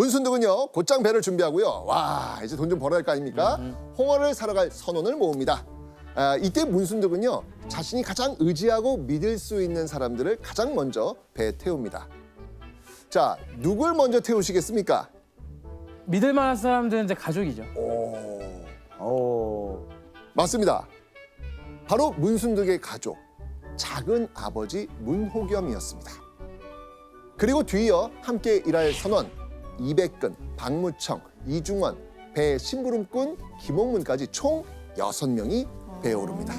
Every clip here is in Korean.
문순득은요 곧장 배를 준비하고요. 와 이제 돈 좀 벌어야 할 거 아닙니까? 홍어를 사러 갈 선원을 모읍니다. 이때 문순득은요 자신이 가장 의지하고 믿을 수 있는 사람들을 가장 먼저 배에 태웁니다. 자 누굴 먼저 태우시겠습니까? 믿을 만한 사람들은 이제 가족이죠. 맞습니다. 바로 문순득의 가족 작은 아버지 문호겸이었습니다. 그리고 뒤이어 함께 일할 선원 이백근, 박무청, 이중원, 배 심부름꾼 김옥문까지 총 6명이 배에 오릅니다.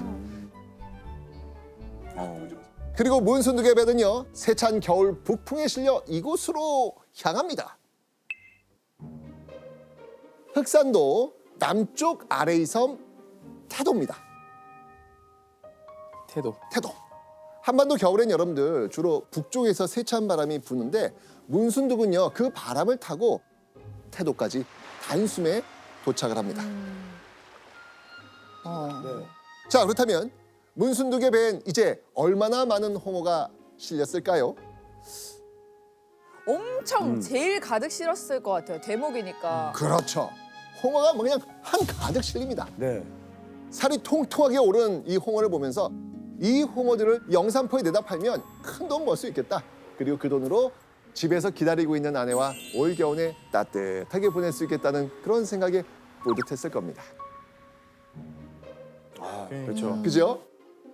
그리고 문순득의 배는요 세찬 겨울 북풍에 실려 이곳으로 향합니다. 흑산도 남쪽 아래의 섬 태도입니다. 태도. 태도. 한반도 겨울엔 여러분들 주로 북쪽에서 세찬 바람이 부는데 문순득은요 그 바람을 타고 태도까지 단숨에 도착을 합니다. 자 그렇다면 문순득의 배엔 이제 얼마나 많은 홍어가 실렸을까요? 엄청 제일 가득 실었을 것 같아요. 대목이니까. 그렇죠. 홍어가 뭐 그냥 한 가득 실립니다. 네. 살이 통통하게 오른 이 홍어를 보면서 이 홍어들을 영산포에 내다 팔면 큰 돈 벌 수 있겠다. 그리고 그 돈으로 집에서 기다리고 있는 아내와 올 겨울에 따뜻하게 보낼 수 있겠다는 그런 생각에 뿌듯했을 겁니다. 그렇죠. 그죠?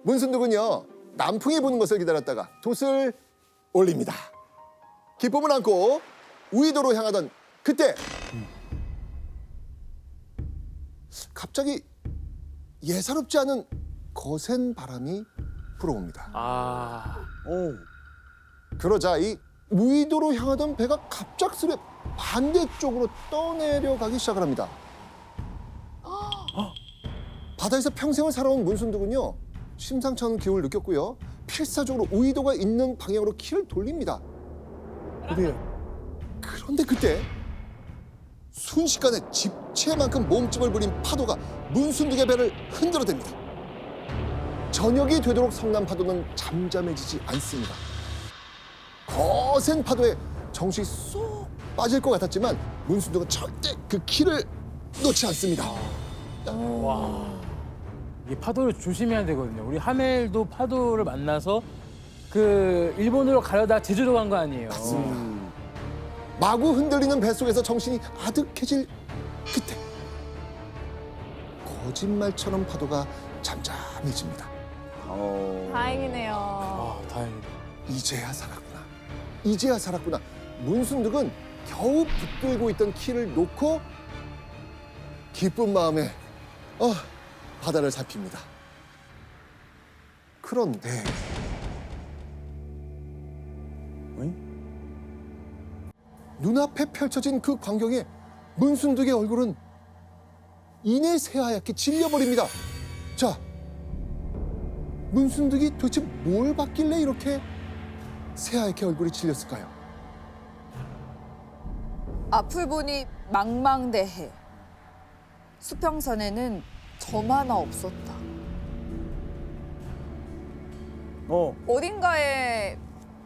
문순득은요 남풍이 부는 것을 기다렸다가 돛을 올립니다. 기쁨을 안고 우이도로 향하던 그때 갑자기 예사롭지 않은 거센 바람이 불어옵니다. 그러자 이 우이도로 향하던 배가 갑작스레 반대쪽으로 떠내려가기 시작을 합니다. 바다에서 평생을 살아온 문순득은요 심상치 않은 기운을 느꼈고요. 필사적으로 우이도가 있는 방향으로 키를 돌립니다. 그런데 그때 순식간에 집채만큼 몸집을 부린 파도가 문순득의 배를 흔들어댑니다. 저녁이 되도록 성난 파도는 잠잠해지지 않습니다. 거센 파도에 정신이 쏙 빠질 것 같았지만 문순득은 절대 그 키를 놓지 않습니다. 이게 파도를 조심해야 되거든요. 우리 하멜도 파도를 만나서 그 일본으로 가려다 제주도 간 거 아니에요. 맞습니다. 마구 흔들리는 뱃속에서 정신이 아득해질 그때 거짓말처럼 파도가 잠잠해집니다. 다행이네요. 아, 다행이다. 이제야 살았구나. 이제야 살았구나. 문순득은 겨우 붙들고 있던 키를 놓고 기쁜 마음에 바다를 살핍니다. 그런데 눈앞에 펼쳐진 그 광경에 문순득의 얼굴은 이내 새하얗게 질려버립니다. 자, 문순득이 도대체 뭘 봤길래 이렇게 새하얗게 얼굴이 질렸을까요? 앞을 보니 망망대해. 수평선에는 점 하나 없었다. 어딘가에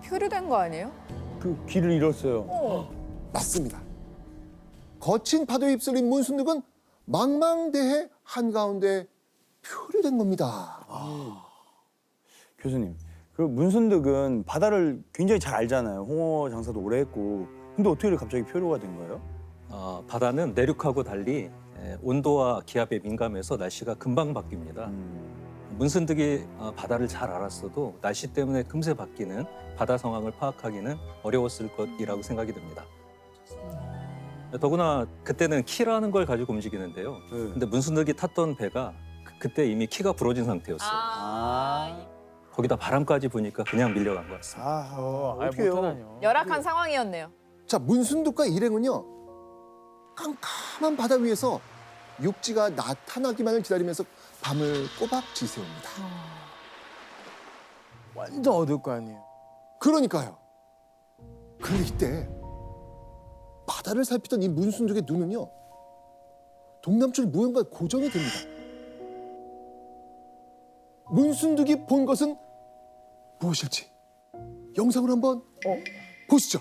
표류된 거 아니에요? 그 길을 잃었어요. 맞습니다. 거친 파도에 휩쓸린 문순득은 망망대해 한가운데 표류된 겁니다. 교수님, 그 문순득은 바다를 굉장히 잘 알잖아요. 홍어 장사도 오래 했고. 근데 어떻게 갑자기 표류가 된 거예요? 바다는 내륙하고 달리 온도와 기압에 민감해서 날씨가 금방 바뀝니다. 문순득이 바다를 잘 알았어도 날씨 때문에 금세 바뀌는 바다 상황을 파악하기는 어려웠을 것이라고 생각이 듭니다. 더구나 그때는 키라는 걸 가지고 움직이는데요. 근데 문순득이 탔던 배가 그때 이미 키가 부러진 상태였어요. 거기다 바람까지 부니까 그냥 밀려간 것 같습니다. 어떡해요? 못하다뇨. 열악한 상황이었네요. 자, 문순득과 일행은요. 깜깜한 바다 위에서 육지가 나타나기만을 기다리면서 밤을 꼬박 지새웁니다. 완전 어두울 거 아니에요. 그러니까요. 그런데 이때 바다를 살피던 이 문순득의 눈은요. 동남쪽 무언가에 고정이 됩니다. 문순득이 본 것은 무엇일지 영상을 한번 보시죠.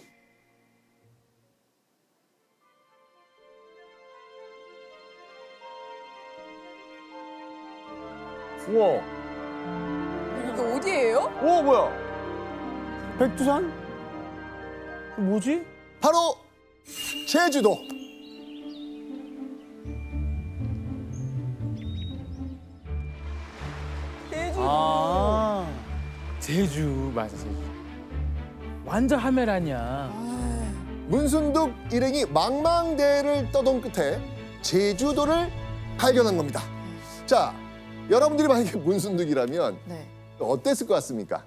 우와. 이게 어디예요? 오 뭐야? 백두산? 뭐지? 바로 제주도. 제주. 아. 제주 맞아 제주. 완전 하멜 아니야. 문순득 일행이 망망대해를 떠돈 끝에 제주도를 발견한 겁니다. 자, 여러분들이 만약에 문순득이라면 네. 어땠을 것 같습니까?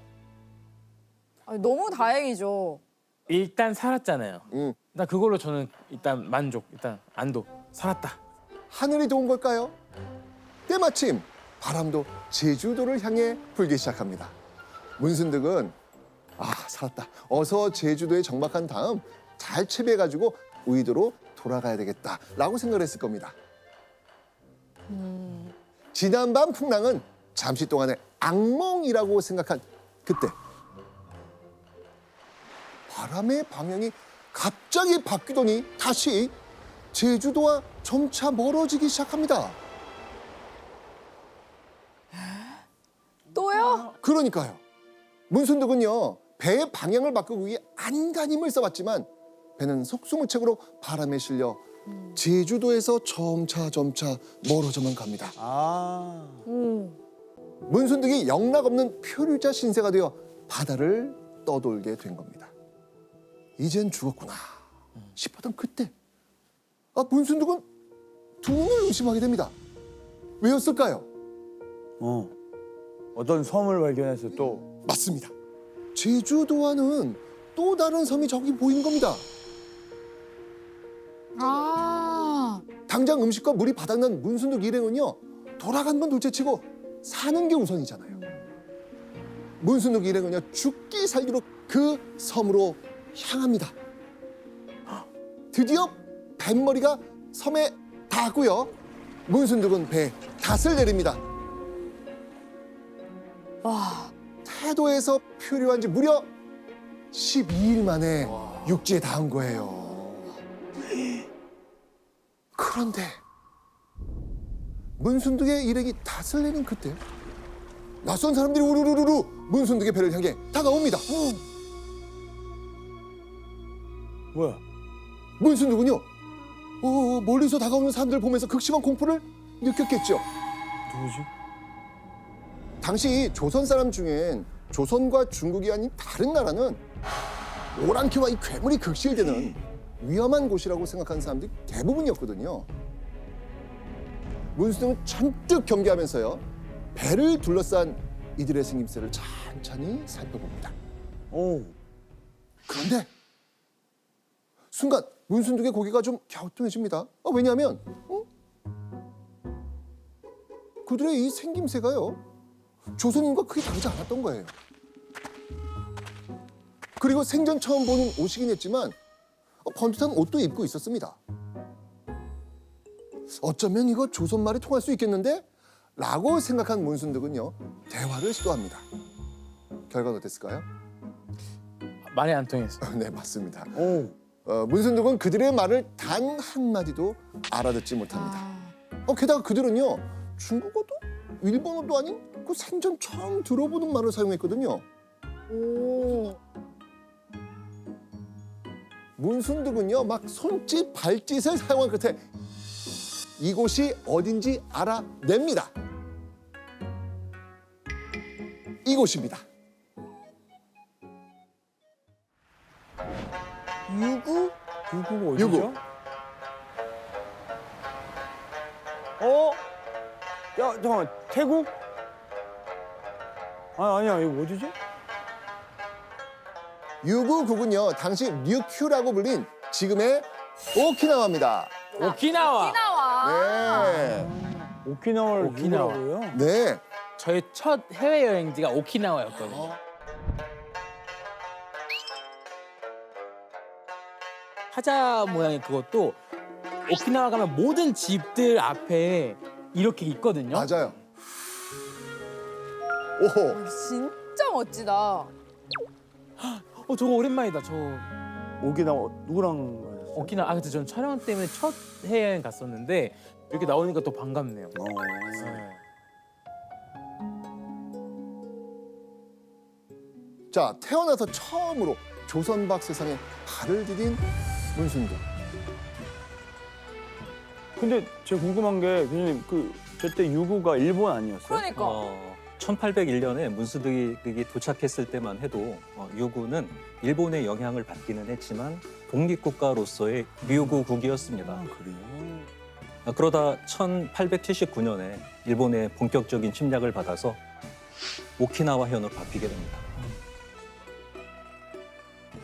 아니, 너무 다행이죠. 일단 살았잖아요. 음, 나 그걸로 저는 일단 만족, 일단 안도. 살았다. 하늘이 도운 걸까요? 때마침 바람도 제주도를 향해 불기 시작합니다. 문순득은 살았다. 어서 제주도에 정박한 다음 잘 채비해가지고 우이도로 돌아가야 되겠다라고 생각을 했을 겁니다. 지난밤 풍랑은 잠시 동안의 악몽이라고 생각한 그때 바람의 방향이 갑자기 바뀌더니 다시 제주도와 점차 멀어지기 시작합니다. 또요? 그러니까요. 문순득은요, 배의 방향을 바꾸기 위해 안간 힘을 써봤지만 배는 속수무책으로 바람에 실려 제주도에서 점차 멀어져만 갑니다. 아. 문순득이 영락없는 표류자 신세가 되어 바다를 떠돌게 된 겁니다. 이젠 죽었구나 싶었던 그때 문순득은 두 눈을 의심하게 됩니다. 왜였을까요? 어떤 섬을 발견해서 또 맞습니다. 제주도와는 또 다른 섬이 저기 보인 겁니다. 당장 음식과 물이 바닥난 문순득 일행은요, 돌아간 건 둘째치고 사는 게 우선이잖아요. 문순득 일행은요, 죽기 살기로 그 섬으로 향합니다. 드디어 뱃머리가 섬에 닿았고요. 문순득은 배에 닷을 내립니다. 와. 태도에서 표류한 지 무려 12일 만에 육지에 닿은 거예요. 그런데 문순득의 일행이 닷을 내린 그때 낯선 사람들이 우르르르 문순득의 배를 향해 다가옵니다. 뭐야? 문순득은요, 멀리서 다가오는 사람들을 보면서 극심한 공포를 느꼈겠죠. 누구지? 당시 조선 사람 중엔 조선과 중국이 아닌 다른 나라는 오랑캐와 이 괴물이 극실되는 위험한 곳이라고 생각하는 사람들이 대부분이었거든요. 문순득은 잔뜩 경계하면서요, 배를 둘러싼 이들의 생김새를 찬찬히 살펴봅니다. 오. 그런데 순간 문순득의 고개가 좀 갸우뚱해집니다. 왜냐하면 그들의 이 생김새가요, 조선인과 크게 다르지 않았던 거예요. 그리고 생전 처음 보는 옷이긴 했지만 번듯한 옷도 입고 있었습니다. 어쩌면 이거 조선말이 통할 수 있겠는데? 라고 생각한 문순득은요, 대화를 시도합니다. 결과는 어땠을까요? 말이 안 통했어. 네, 맞습니다. 오. 문순득은 그들의 말을 단 한마디도 알아듣지 못합니다. 게다가 그들은요, 중국어도 일본어도 아닌 그 생전 처음 들어보는 말을 사용했거든요. 오. 문순득은요, 막 손짓 발짓을 사용한 끝에 이곳이 어딘지 알아냅니다. 이곳입니다. 유구? 유구가 어디죠? 유구. 야, 잠깐만. 태국? 아니야. 이거 어디지? 유구국은요, 당시 류큐라고 불린 지금의 오키나와입니다. 오키나와. 나와. 네. 오키나와를 오키나와. 유구라고요? 네. 저의 첫 해외 여행지가 오키나와였거든요. 사자 모양의 그것도 오키나와 가면 모든 집들 앞에 이렇게 있거든요. 맞아요. 오호. 진짜 멋지다. 저거 오랜만이다. 저 오키나와 누구랑 가셨어요? 오키나와. 그때 전 촬영 때문에 첫 해외여행 갔었는데 이렇게 나오니까 또 반갑네요. 네. 자, 태어나서 처음으로 조선박 세상에 발을 디딘 문순득. 근데 제가 궁금한 게 교수님 저때 유구가 일본 아니었어요? 그러니까 1801년에 문수득이 도착했을 때만 해도 유구는 일본의 영향을 받기는 했지만 독립국가로서의 류구국이었습니다. 그래요? 그러다 1879년에 일본의 본격적인 침략을 받아서 오키나와 현으로 바뀌게 됩니다.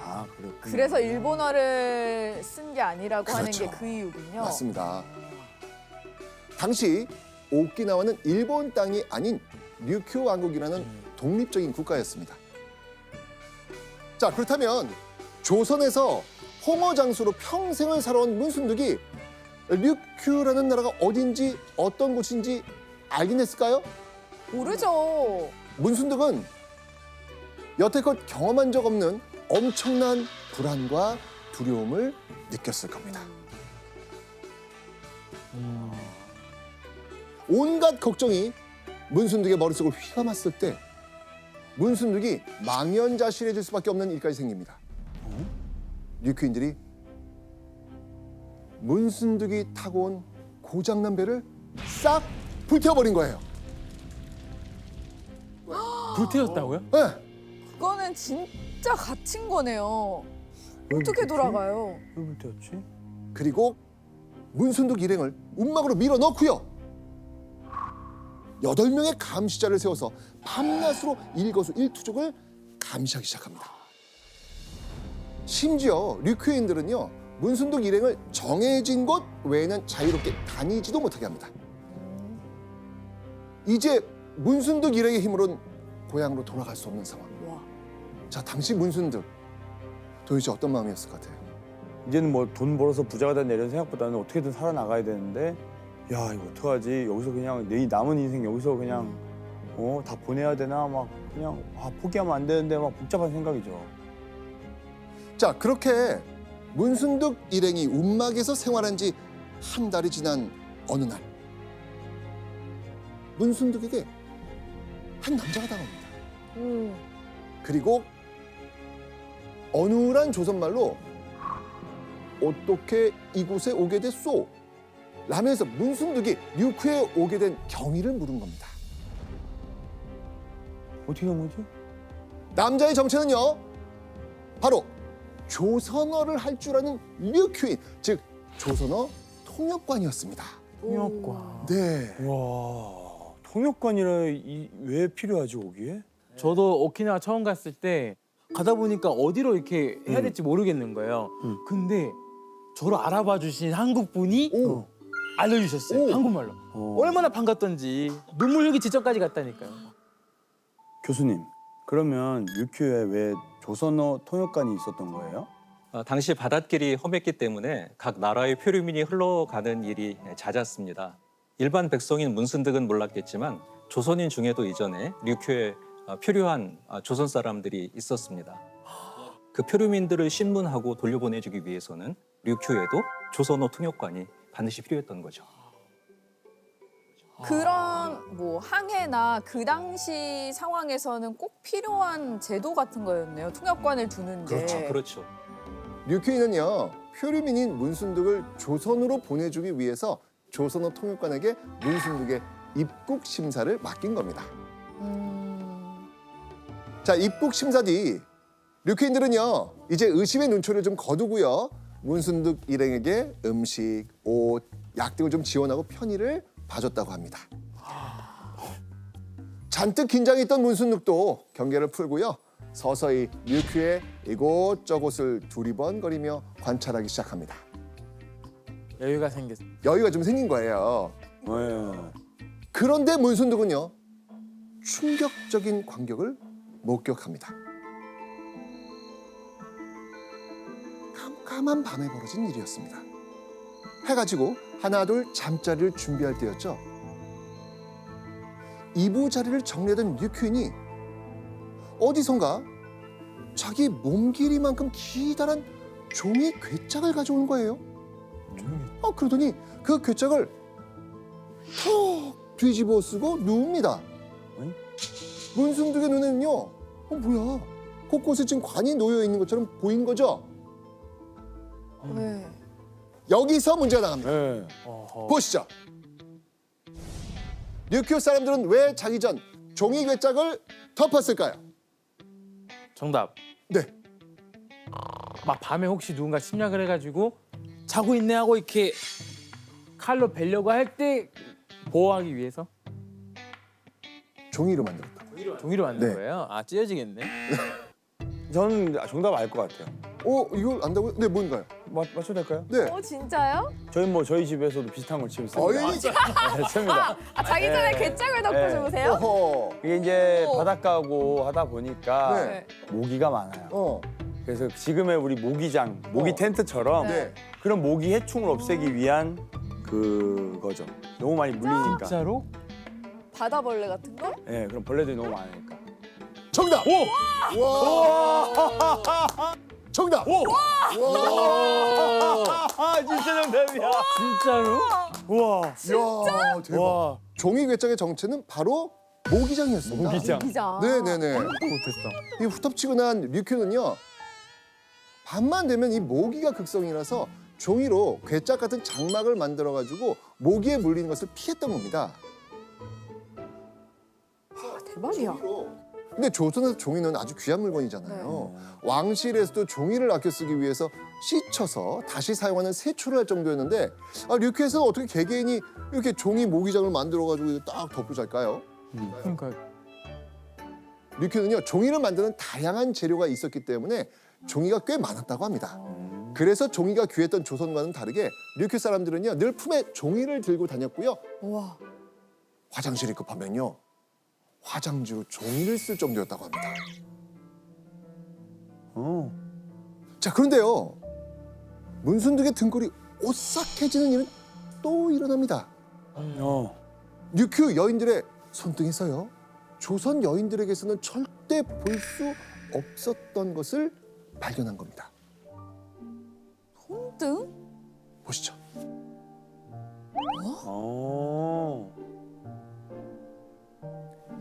아, 그렇군요. 그래서 일본어를 쓴 게 아니라고 하는 그렇죠. 게 그 이유군요. 맞습니다. 당시 오키나와는 일본 땅이 아닌 류큐 왕국이라는 독립적인 국가였습니다. 자, 그렇다면 조선에서 홍어 장수로 평생을 살아온 문순득이 류큐라는 나라가 어딘지 어떤 곳인지 알긴 했을까요? 모르죠. 문순득은 여태껏 경험한 적 없는 엄청난 불안과 두려움을 느꼈을 겁니다. 온갖 걱정이 문순득의 머릿속을 휘감았을 때 문순득이 망연자실해질 수밖에 없는 일까지 생깁니다. 류큐인들이 문순득이 타고 온 고장난 배를 싹 불태워버린 거예요. 불태웠다고요? 네. 그거는 진짜 갇힌 거네요. 어떻게 돌아가요? 왜 불태웠지? 그리고 문순득 일행을 운막으로 밀어넣고요. 8명의 감시자를 세워서 밤낮으로 일거수일투족을 감시하기 시작합니다. 심지어 류큐인들은요, 문순득 일행을 정해진 곳 외에는 자유롭게 다니지도 못하게 합니다. 이제 문순득 일행의 힘으로는 고향으로 돌아갈 수 없는 상황. 와. 자, 당시 문순득 도대체 어떤 마음이었을 것 같아요? 이제는 뭐 돈 벌어서 부자가 된다 이런 생각보다는 어떻게든 살아나가야 되는데 야 이거 어떡하지? 여기서 그냥 내 남은 인생 여기서 그냥 다 보내야 되나 막 그냥 포기하면 안 되는데 막 복잡한 생각이죠. 자, 그렇게 문순득 일행이 운막에서 생활한 지 한 달이 지난 어느 날 문순득에게 한 남자가 다가옵니다. 그리고 어눌한 조선말로 어떻게 이곳에 오게 됐소? 라면서 문순득이 류큐에 오게 된 경위를 물은 겁니다. 어떻게 된 거지? 남자의 정체는요, 바로 조선어를 할 줄 아는 류큐인, 즉 조선어 통역관이었습니다. 통역관. 네. 와 통역관이라 왜 필요하지 거기에? 저도 오키나와 처음 갔을 때 가다 보니까 어디로 이렇게 해야 될지 모르겠는 거예요. 근데 저를 알아봐 주신 한국 분이 오. 알려주셨어요. 오. 한국말로. 얼마나 반갑던지 눈물 흘기 직전까지 갔다니까요. 교수님 그러면 류큐에 왜 조선어 통역관이 있었던 거예요? 당시 바닷길이 험했기 때문에 각 나라의 표류민이 흘러가는 일이 잦았습니다. 일반 백성인 문순득은 몰랐겠지만 조선인 중에도 이전에 류큐에 표류한 조선 사람들이 있었습니다. 그 표류민들을 신문하고 돌려보내주기 위해서는 류큐에도 조선어 통역관이 반드시 필요했던 거죠. 그런 뭐 항해나 그 당시 상황에서는 꼭 필요한 제도 같은 거였네요. 통역관을 두는 게. 그렇죠. 류큐인은요, 표류민인 문순득을 조선으로 보내주기 위해서 조선어 통역관에게 문순득의 입국 심사를 맡긴 겁니다. 자, 입국 심사 뒤 류큐인들은요, 이제 의심의 눈초리를 좀 거두고요, 문순득 일행에게 음식, 옷, 약 등을 좀 지원하고 편의를 봐줬다고 합니다. 잔뜩 긴장했던 문순득도 경계를 풀고요, 서서히 류큐의 이곳저곳을 두리번거리며 관찰하기 시작합니다. 여유가 생겼어. 여유가 좀 생긴 거예요. 네. 그런데 문순득은요, 충격적인 광경을 목격합니다. 깜깜한 밤에 벌어진 일이었습니다. 해가 지고 하나둘 잠자리를 준비할 때였죠. 이부자리를 정리하던 류큐인이 어디선가 자기 몸 길이만큼 기다란 종이 괴짝을 가져온 거예요. 그러더니 그 괴짝을 턱 뒤집어 쓰고 누웁니다. 문순득의 눈에는요, 뭐야? 곳곳에 지금 관이 놓여 있는 것처럼 보이는 거죠. 네. 여기서 문제가 나갑니다. 네. 어허. 보시죠. 류큐 사람들은 왜 자기 전 종이 괴짝을 덮었을까요? 정답. 네. 막 밤에 혹시 누군가 침략을 해가지고 자고 있네 하고 이렇게 칼로 베려고 할 때 보호하기 위해서 종이로 만들었다. 종이로 만든 네. 거예요. 아 찢어지겠네. 저는 정답 알 것 같아요. 이걸 안다고요? 네, 뭔가요? 맞춰도 될까요? 네. 진짜요? 저희 집에서도 비슷한 걸 지금 어이. 씁니다. 네, 씁니다. 자기 전에 네. 괴짝을 덮고 네. 주무세요? 어허. 이게 이제 오. 바닷가고 하다 보니까 네. 모기가 많아요. 어. 그래서 지금의 우리 모기장, 모기 어. 텐트처럼 네. 그런 모기 해충을 없애기 위한 그거죠. 너무 많이 물리니까. 진짜로? 바다벌레 같은 거? 네, 그럼 벌레들이 너무 많으니까. 정답. 오! 와. 정답. 오! 와. 아, 진짜 정답이야. 진짜로? 우와. 이야, 대박. 와. 종이 괴짝의 정체는 바로 모기장이었습니다. 모기장. 기자. 네네네. 못했어. 이 후텁지근한 류큐는요. 밤만 되면 이 모기가 극성이라서 종이로 괴짝 같은 장막을 만들어가지고 모기에 물리는 것을 피했던 겁니다. 대박이야. 근데 조선에서 종이는 아주 귀한 물건이잖아요. 왕실에서도 종이를 아껴 쓰기 위해서 씻혀서 다시 사용하는 세초를 할 정도였는데 류큐에서는 어떻게 개개인이 이렇게 종이 모기장을 만들어가지고 딱 덮고 잘까요? 그러니까 류큐는요 종이를 만드는 다양한 재료가 있었기 때문에 종이가 꽤 많았다고 합니다. 그래서 종이가 귀했던 조선과는 다르게 류큐 사람들은요 늘 품에 종이를 들고 다녔고요. 와. 화장실이 급하면요 화장지로 종이를 쓸 정도였다고 합니다. 어. 자 그런데요 문순득의 등골이 오싹해지는 일은 또 일어납니다. 류큐 여인들의 손등에서요 조선 여인들에게서는 절대 볼 수 없었던 것을 발견한 겁니다. 손등? 보시죠. 어.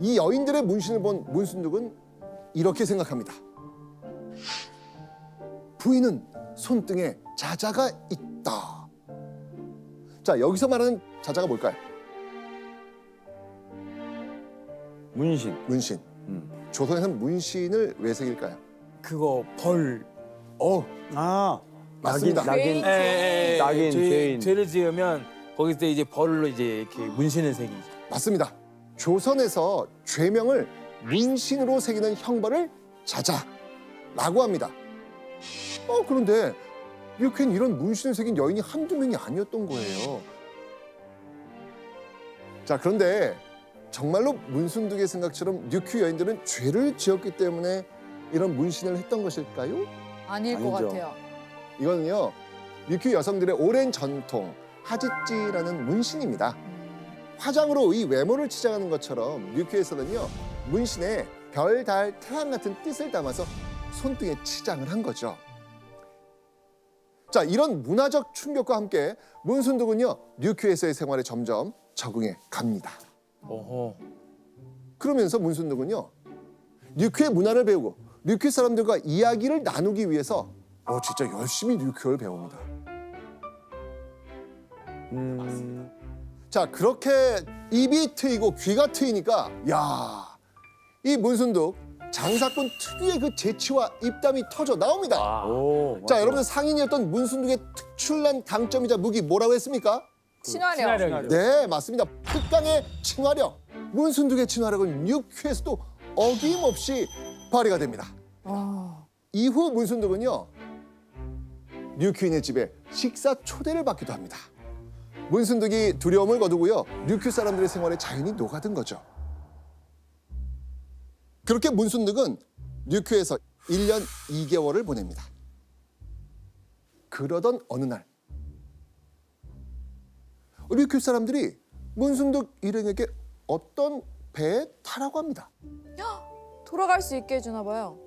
이 여인들의 문신을 본 문순득은 이렇게 생각합니다. 부인은 손등에 자자가 있다. 자 여기서 말하는 자자가 뭘까요? 문신. 문신. 조선에서는 문신을 왜 새길까요? 그거 벌. 아. 맞습니다. 낙인. 죄인. 낙인, 죄인. 죄를 지으면 거기서 이제 벌로 이제 이렇게 문신을 새기죠. 맞습니다. 조선에서 죄명을 문신으로 새기는 형벌을 자자라고 합니다. 그런데 류큐는 이런 문신을 새긴 여인이 한두 명이 아니었던 거예요. 자, 그런데 정말로 문순득의 생각처럼 류큐 여인들은 죄를 지었기 때문에 이런 문신을 했던 것일까요? 아닐 것 아니죠. 같아요. 이거는요, 류큐 여성들의 오랜 전통, 하지찌라는 문신입니다. 화장으로 이 외모를 치장하는 것처럼 류큐에서는요, 문신에 별, 달, 태양 같은 뜻을 담아서 손등에 치장을 한 거죠. 자, 이런 문화적 충격과 함께 문순득은요, 류큐에서의 생활에 점점 적응해 갑니다. 어허. 그러면서 문순득은요, 류큐의 문화를 배우고 류큐 사람들과 이야기를 나누기 위해서 진짜 열심히 류큐어를 배웁니다. 자, 그렇게 입이 트이고 귀가 트이니까 야, 이 문순득 장사꾼 특유의 그 재치와 입담이 터져 나옵니다. 오. 자, 맞아. 여러분 상인이었던 문순득의 특출난 강점이자 무기 뭐라고 했습니까? 친화력. 친화력이죠. 네, 맞습니다. 특강의 친화력. 문순득의 친화력은 류큐에서도 어김없이 발휘가 됩니다. 이후 문순득은요, 류큐인의 집에 식사 초대를 받기도 합니다. 문순득이 두려움을 거두고요, 류큐 사람들의 생활에 자연히 녹아든 거죠. 그렇게 문순득은 류큐에서 1년 2개월을 보냅니다. 그러던 어느 날 류큐 사람들이 문순득 일행에게 어떤 배에 타라고 합니다. 돌아갈 수 있게 해주나 봐요.